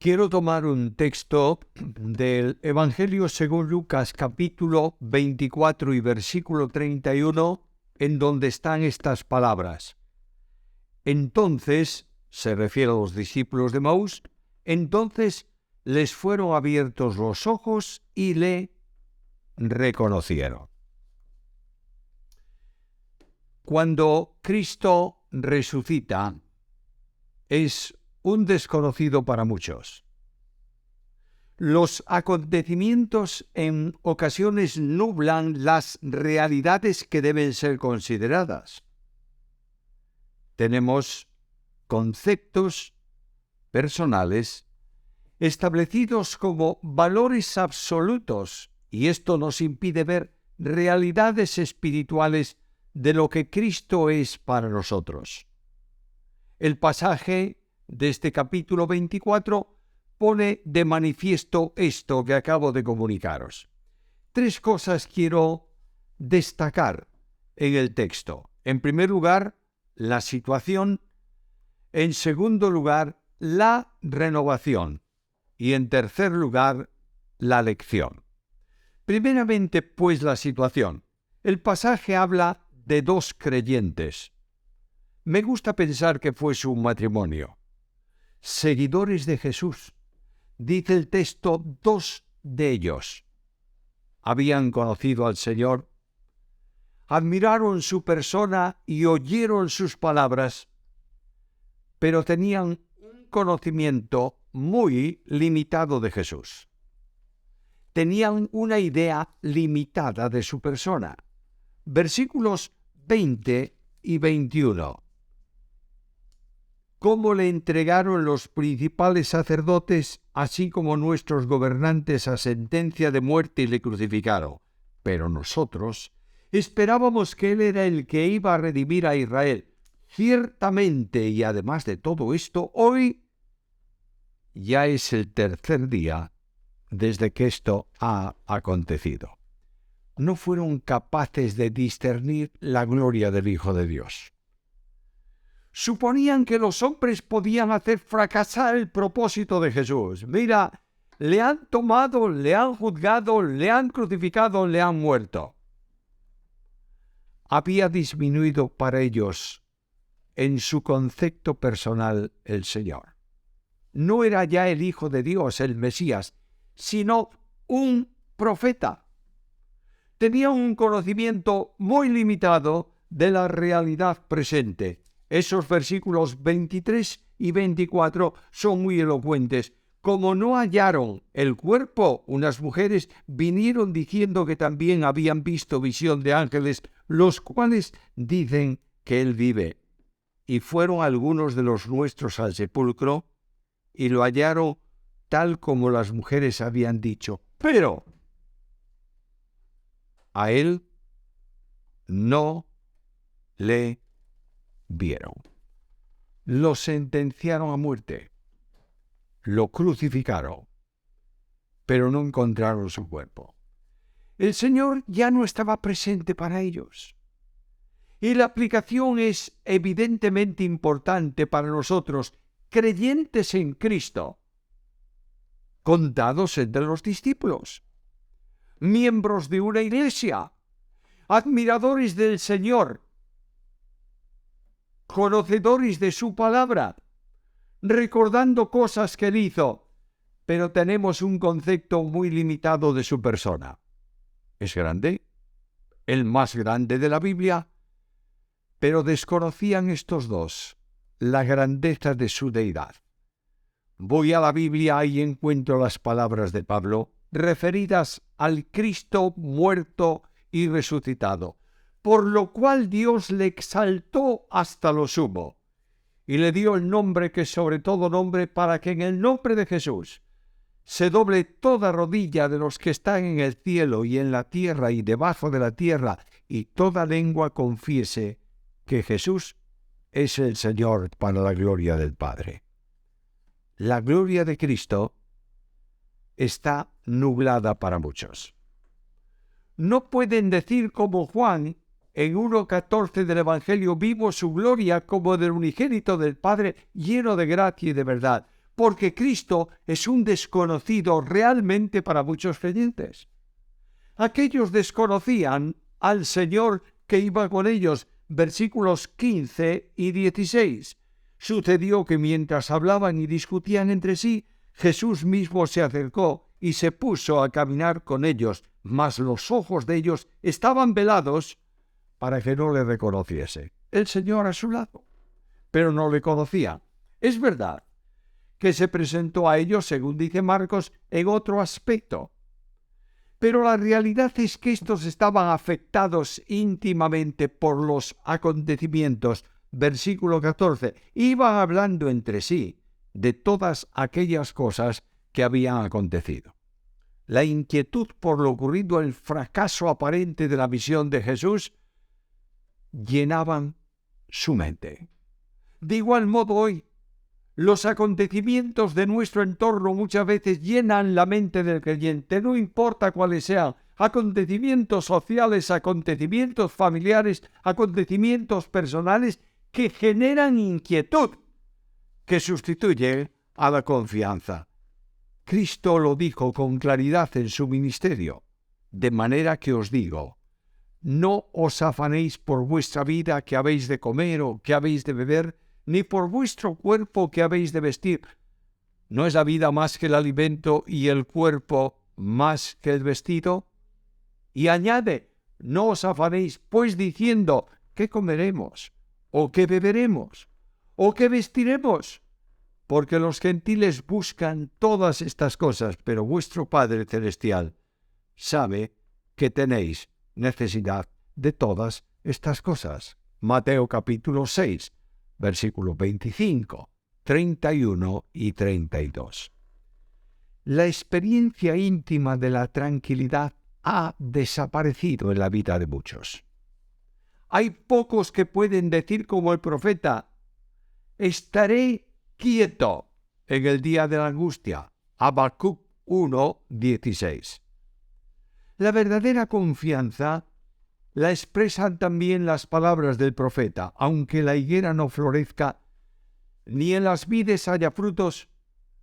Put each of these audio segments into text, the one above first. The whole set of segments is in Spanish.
Quiero tomar un texto del Evangelio según Lucas, capítulo 24 y versículo 31, en donde están estas palabras. Entonces, se refiere a los discípulos de Emaús, entonces les fueron abiertos los ojos y le reconocieron. Cuando Cristo resucita, es un desconocido para muchos. Los acontecimientos en ocasiones nublan las realidades que deben ser consideradas. Tenemos conceptos personales establecidos como valores absolutos y esto nos impide ver realidades espirituales de lo que Cristo es para nosotros. El pasaje de este capítulo 24 pone de manifiesto esto que acabo de comunicaros. Tres cosas quiero destacar en el texto. En primer lugar, la situación. En segundo lugar, la renovación. Y en tercer lugar, la lección. Primeramente, pues, la situación. El pasaje habla de dos creyentes. Me gusta pensar que fuese un matrimonio. Seguidores de Jesús. Dice el texto, dos de ellos habían conocido al Señor, admiraron su persona y oyeron sus palabras, pero tenían un conocimiento muy limitado de Jesús. Tenían una idea limitada de su persona. Versículos 20 y 21. Cómo le entregaron los principales sacerdotes, así como nuestros gobernantes, a sentencia de muerte y le crucificaron. Pero nosotros esperábamos que Él era el que iba a redimir a Israel. Ciertamente, y además de todo esto, hoy ya es el tercer día desde que esto ha acontecido. No fueron capaces de discernir la gloria del Hijo de Dios. Suponían que los hombres podían hacer fracasar el propósito de Jesús. Mira, le han tomado, le han juzgado, le han crucificado, le han muerto. Había disminuido para ellos en su concepto personal el Señor. No era ya el Hijo de Dios, el Mesías, sino un profeta. Tenía un conocimiento muy limitado de la realidad presente. Esos versículos 23 y 24 son muy elocuentes. Como no hallaron el cuerpo, unas mujeres vinieron diciendo que también habían visto visión de ángeles, los cuales dicen que Él vive. Y fueron algunos de los nuestros al sepulcro y lo hallaron tal como las mujeres habían dicho. Pero a Él no le vieron. Lo sentenciaron a muerte. Lo crucificaron, pero no encontraron su cuerpo. El Señor ya no estaba presente para ellos. Y la aplicación es evidentemente importante para nosotros, creyentes en Cristo, contados entre los discípulos, miembros de una iglesia, admiradores del Señor, conocedores de su palabra, recordando cosas que Él hizo, pero tenemos un concepto muy limitado de su persona. ¿Es grande? El más grande de la Biblia, pero desconocían estos dos la grandeza de su deidad. Voy a la Biblia y encuentro las palabras de Pablo referidas al Cristo muerto y resucitado, por lo cual Dios le exaltó hasta lo sumo y le dio el nombre que sobre todo nombre, para que en el nombre de Jesús se doble toda rodilla de los que están en el cielo y en la tierra y debajo de la tierra, y toda lengua confiese que Jesús es el Señor, para la gloria del Padre. La gloria de Cristo está nublada para muchos. No pueden decir como Juan en 1:14 del Evangelio: vimos su gloria como del unigénito del Padre, lleno de gracia y de verdad. porque Cristo es un desconocido realmente para muchos creyentes. Aquellos desconocían al Señor que iba con ellos, versículos 15 y 16. Sucedió que mientras hablaban y discutían entre sí, Jesús mismo se acercó y se puso a caminar con ellos, mas los ojos de ellos estaban velados para que no le reconociese. El Señor a su lado, pero no le conocía. Es verdad que se presentó a ellos, según dice Marcos, en otro aspecto. Pero la realidad es que estos estaban afectados íntimamente por los acontecimientos. Versículo 14. Iban hablando entre sí de todas aquellas cosas que habían acontecido. La inquietud por lo ocurrido, el fracaso aparente de la misión de Jesús, llenaban su mente. De igual modo hoy, los acontecimientos de nuestro entorno muchas veces llenan la mente del creyente, no importa cuáles sean, acontecimientos sociales, acontecimientos familiares, acontecimientos personales que generan inquietud, que sustituye a la confianza. Cristo lo dijo con claridad en su ministerio, de manera que os digo, no os afanéis por vuestra vida, que habéis de comer o que habéis de beber, ni por vuestro cuerpo que habéis de vestir. ¿No es la vida más que el alimento y el cuerpo más que el vestido? Y añade, no os afanéis, pues diciendo, ¿qué comeremos? ¿O qué beberemos? ¿O qué vestiremos? Porque los gentiles buscan todas estas cosas, pero vuestro Padre Celestial sabe que tenéis necesidad de todas estas cosas. Mateo capítulo 6. Versículos 25, 31 y 32. La experiencia íntima de la tranquilidad ha desaparecido en la vida de muchos. Hay pocos que pueden decir como el profeta, estaré quieto en el día de la angustia. Habacuc 1, 16. La verdadera confianza la expresan también las palabras del profeta. Aunque la higuera no florezca, ni en las vides haya frutos,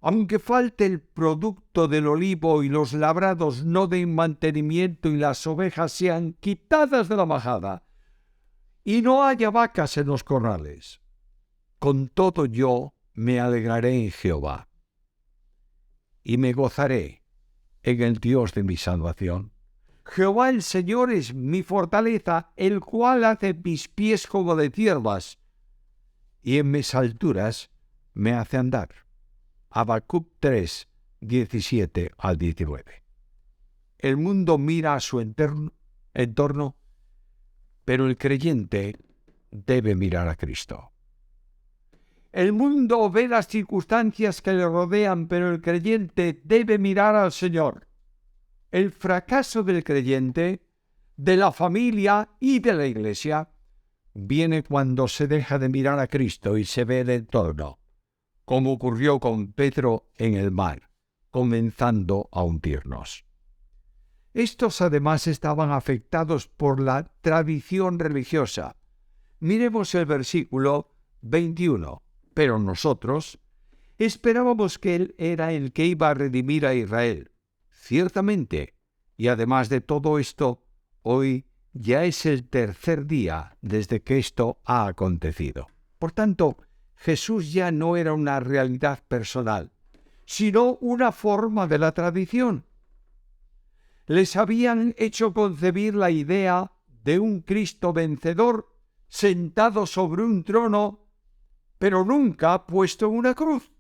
aunque falte el producto del olivo y los labrados no den mantenimiento y las ovejas sean quitadas de la majada, y no haya vacas en los corrales, con todo yo me alegraré en Jehová, y me gozaré en el Dios de mi salvación. Jehová el Señor es mi fortaleza, el cual hace mis pies como de ciervas, y en mis alturas me hace andar. Habacuc 3, 17 al 19. El mundo mira a su entorno, pero el creyente debe mirar a Cristo. El mundo ve las circunstancias que le rodean, pero el creyente debe mirar al Señor. El fracaso del creyente, de la familia y de la iglesia viene cuando se deja de mirar a Cristo y se ve el entorno, como ocurrió con Pedro en el mar, comenzando a hundirnos. Estos además estaban afectados por la tradición religiosa. Miremos el versículo 21. Pero nosotros esperábamos que Él era el que iba a redimir a Israel. Ciertamente, y además de todo esto, hoy ya es el tercer día desde que esto ha acontecido. Por tanto, Jesús ya no era una realidad personal, sino una forma de la tradición. Les habían hecho concebir la idea de un Cristo vencedor sentado sobre un trono, pero nunca puesto en una cruz.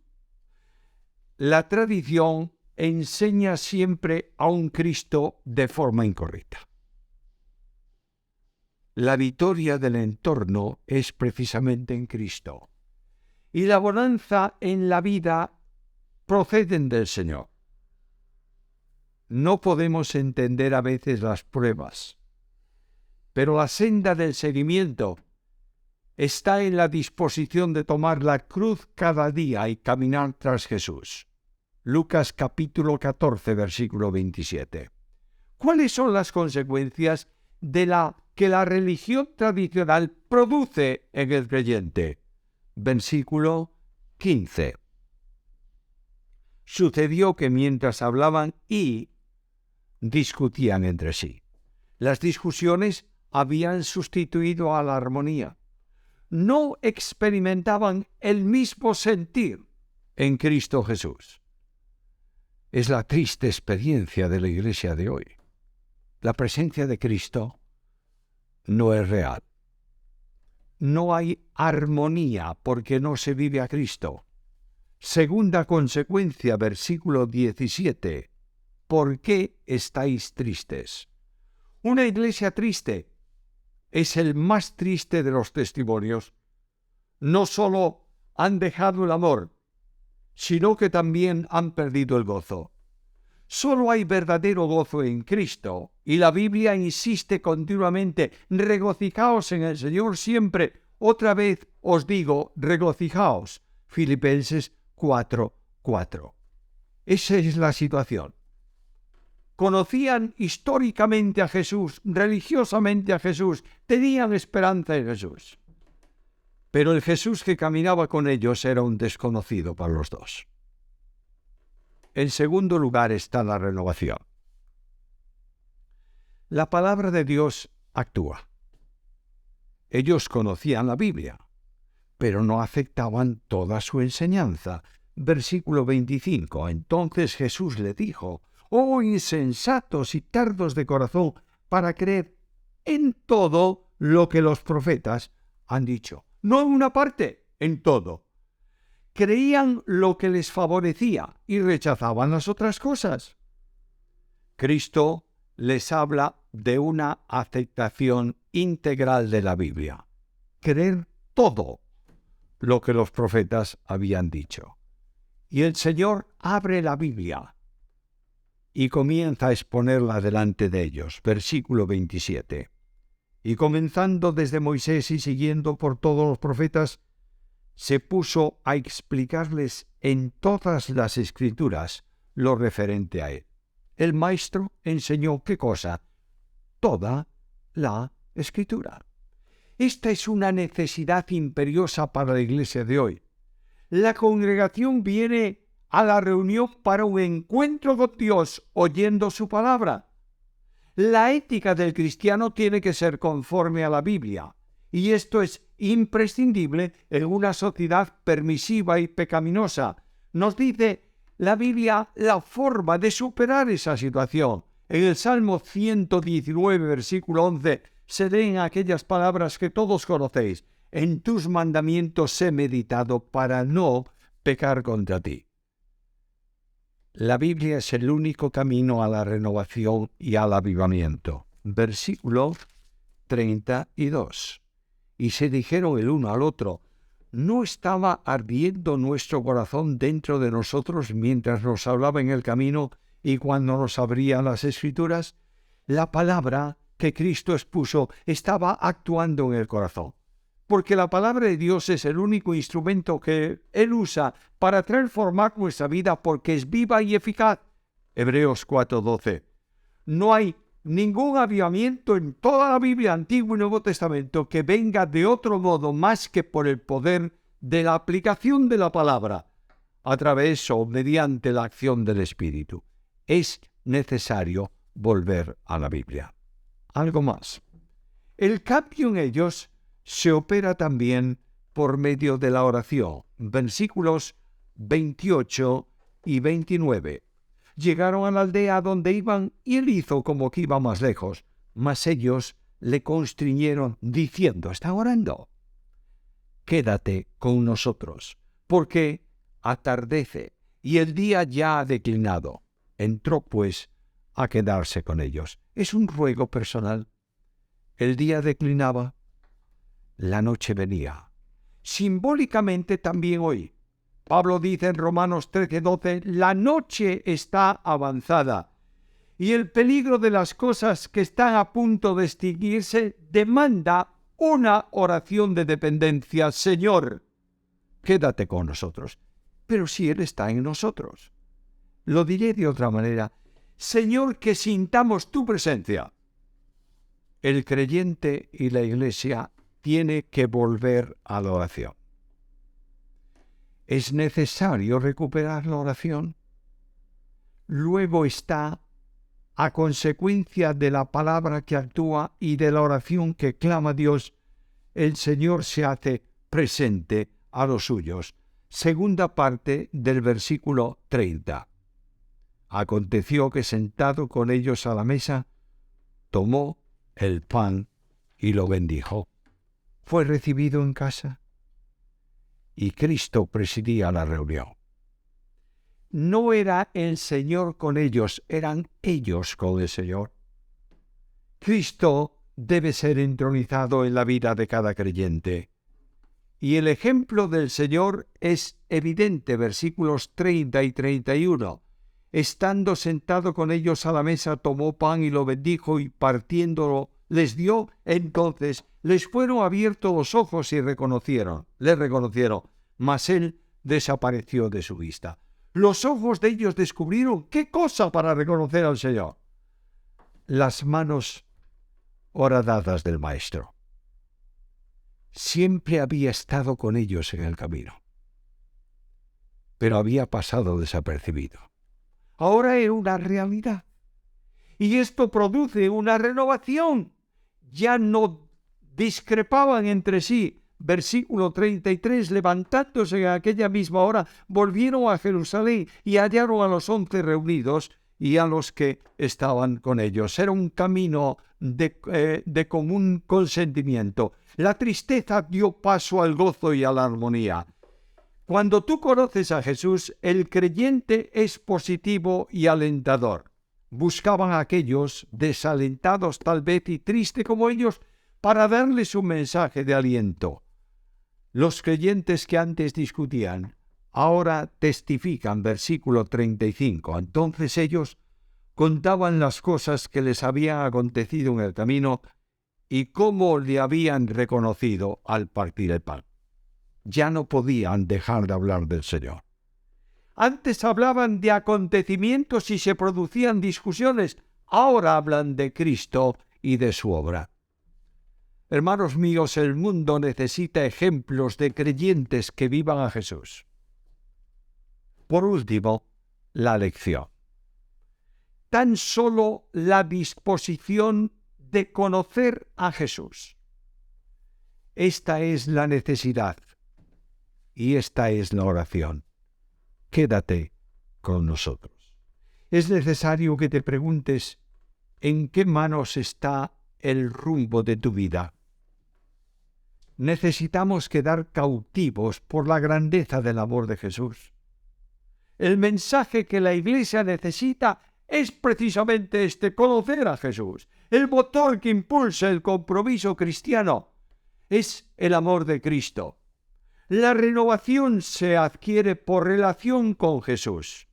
La tradición enseña siempre a un Cristo de forma incorrecta. La victoria del entorno es precisamente en Cristo, y la bonanza en la vida proceden del Señor. No podemos entender a veces las pruebas, pero la senda del seguimiento está en la disposición de tomar la cruz cada día y caminar tras Jesús. Lucas capítulo 14, versículo 27. ¿Cuáles son las consecuencias de que la religión tradicional produce en el creyente? Versículo 15. sucedió que mientras hablaban y discutían entre sí, las discusiones habían sustituido a la armonía. No experimentaban el mismo sentir en Cristo Jesús. Es la triste experiencia de la iglesia de hoy. La presencia de Cristo no es real. No hay armonía porque no se vive a Cristo. Segunda consecuencia, versículo 17. ¿Por qué estáis tristes? Una iglesia triste es el más triste de los testimonios. No solo han dejado el amor, sino que también han perdido el gozo. Solo hay verdadero gozo en Cristo, y la Biblia insiste continuamente: regocijaos en el Señor siempre. Otra vez os digo, regocijaos. Filipenses 4:4. Esa es la situación. Conocían históricamente a Jesús, religiosamente a Jesús, tenían esperanza en Jesús. Pero el Jesús que caminaba con ellos era un desconocido para los dos. En segundo lugar está la renovación. La palabra de Dios actúa. Ellos conocían la Biblia, pero no aceptaban toda su enseñanza. Versículo 25. Entonces Jesús le dijo: «Oh insensatos y tardos de corazón, para creer en todo lo que los profetas han dicho». No en una parte, en todo. Creían lo que les favorecía y rechazaban las otras cosas. Cristo les habla de una aceptación integral de la Biblia. Creer todo lo que los profetas habían dicho. Y el Señor abre la Biblia y comienza a exponerla delante de ellos. Versículo 27. Y comenzando desde Moisés y siguiendo por todos los profetas, se puso a explicarles en todas las Escrituras lo referente a él. El Maestro enseñó ¿qué cosa? Toda la Escritura. Esta es una necesidad imperiosa para la iglesia de hoy. La congregación viene a la reunión para un encuentro con Dios oyendo su palabra. La ética del cristiano tiene que ser conforme a la Biblia, y esto es imprescindible en una sociedad permisiva y pecaminosa. Nos dice la Biblia la forma de superar esa situación. En el Salmo 119, versículo 11, se leen aquellas palabras que todos conocéis: «En tus mandamientos he meditado para no pecar contra ti». La Biblia es el único camino a la renovación y al avivamiento. Versículo 32. Y se dijeron el uno al otro: ¿no estaba ardiendo nuestro corazón dentro de nosotros mientras nos hablaba en el camino y cuando nos abría las Escrituras? La palabra que Cristo expuso estaba actuando en el corazón, porque la palabra de Dios es el único instrumento que Él usa para transformar nuestra vida, porque es viva y eficaz. Hebreos 4:12. No hay ningún avivamiento en toda la Biblia, Antiguo y Nuevo Testamento, que venga de otro modo más que por el poder de la aplicación de la palabra, a través o mediante la acción del Espíritu. Es necesario volver a la Biblia. Algo más. El cambio en ellos se opera también por medio de la oración. Versículos 28 y 29. Llegaron a la aldea donde iban y él hizo como que iba más lejos, mas ellos le constriñeron diciendo: «¿Está orando? Quédate con nosotros, porque atardece y el día ya ha declinado». Entró pues a quedarse con ellos. Es un ruego personal. El día declinaba, la noche venía. Simbólicamente también hoy. Pablo dice en Romanos 13:12, la noche está avanzada y el peligro de las cosas que están a punto de extinguirse demanda una oración de dependencia. Señor, quédate con nosotros. Pero si Él está en nosotros. Lo diré de otra manera: Señor, que sintamos tu presencia. El creyente y la iglesia tiene que volver a la oración. ¿Es necesario recuperar la oración? luego está a consecuencia de la palabra que actúa y de la oración que clama a Dios, el Señor se hace presente a los suyos. Segunda parte del versículo 30. Aconteció que sentado con ellos a la mesa, tomó el pan y lo bendijo. Fue recibido en casa y Cristo presidía la reunión. No era el Señor con ellos, eran ellos con el Señor. Cristo debe ser entronizado en la vida de cada creyente. Y el ejemplo del Señor es evidente, versículos 30 y 31. Estando sentado con ellos a la mesa, tomó pan y lo bendijo y partiéndolo les dio. Entonces les fueron abiertos los ojos y le reconocieron, mas él desapareció de su vista. Los ojos de ellos descubrieron qué cosa para reconocer al Señor. Las manos horadadas del Maestro. Siempre había estado con ellos en el camino, pero había pasado desapercibido. Ahora era una realidad. Y esto produce una renovación. Ya no discrepaban entre sí. Versículo 33, levantándose en aquella misma hora, volvieron a Jerusalén y hallaron a los 11 reunidos y a los que estaban con ellos. Era un camino de común consentimiento. La tristeza dio paso al gozo y a la armonía. Cuando tú conoces a Jesús, el creyente es positivo y alentador. Buscaban a aquellos desalentados tal vez y tristes como ellos para darles un mensaje de aliento. Los creyentes que antes discutían, ahora testifican, versículo 35. Entonces ellos contaban las cosas que les habían acontecido en el camino y cómo le habían reconocido al partir el pan. Ya no podían dejar de hablar del Señor. Antes hablaban de acontecimientos y se producían discusiones. Ahora hablan de Cristo y de su obra. Hermanos míos, el mundo necesita ejemplos de creyentes que vivan a Jesús. Por último, la lección. Tan solo la disposición de conocer a Jesús. Esta es la necesidad y esta es la oración. Quédate con nosotros. Es necesario que te preguntes en qué manos está el rumbo de tu vida. Necesitamos quedar cautivos por la grandeza del amor de Jesús. El mensaje que la Iglesia necesita es precisamente este: conocer a Jesús. El motor que impulsa el compromiso cristiano es el amor de Cristo. La renovación se adquiere por relación con Jesús.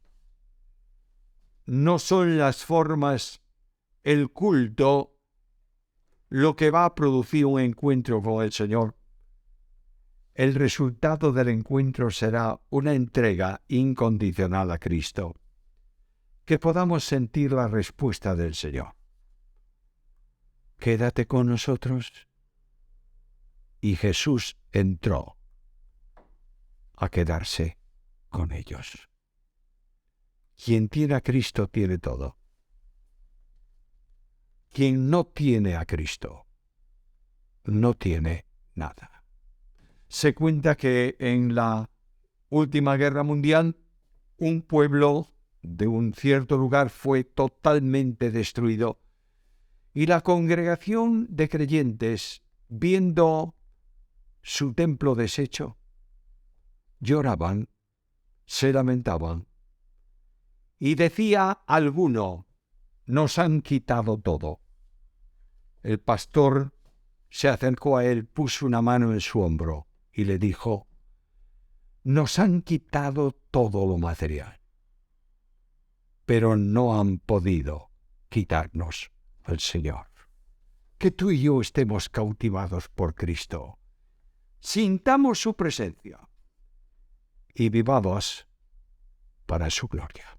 No son las formas, el culto, lo que va a producir un encuentro con el Señor. El resultado del encuentro será una entrega incondicional a Cristo. Que podamos sentir la respuesta del Señor. Quédate con nosotros. Y Jesús entró a quedarse con ellos. Quien tiene a Cristo tiene todo. Quien no tiene a Cristo no tiene nada. Se cuenta que en la última guerra mundial un pueblo de un cierto lugar fue totalmente destruido y la congregación de creyentes, viendo su templo deshecho, lloraban, se lamentaban y decía alguno: nos han quitado todo. El pastor se acercó a él, puso una mano en su hombro y le dijo: nos han quitado todo lo material, pero no han podido quitarnos al Señor. Que tú y yo estemos cautivados por Cristo, sintamos su presencia y vivamos para su gloria.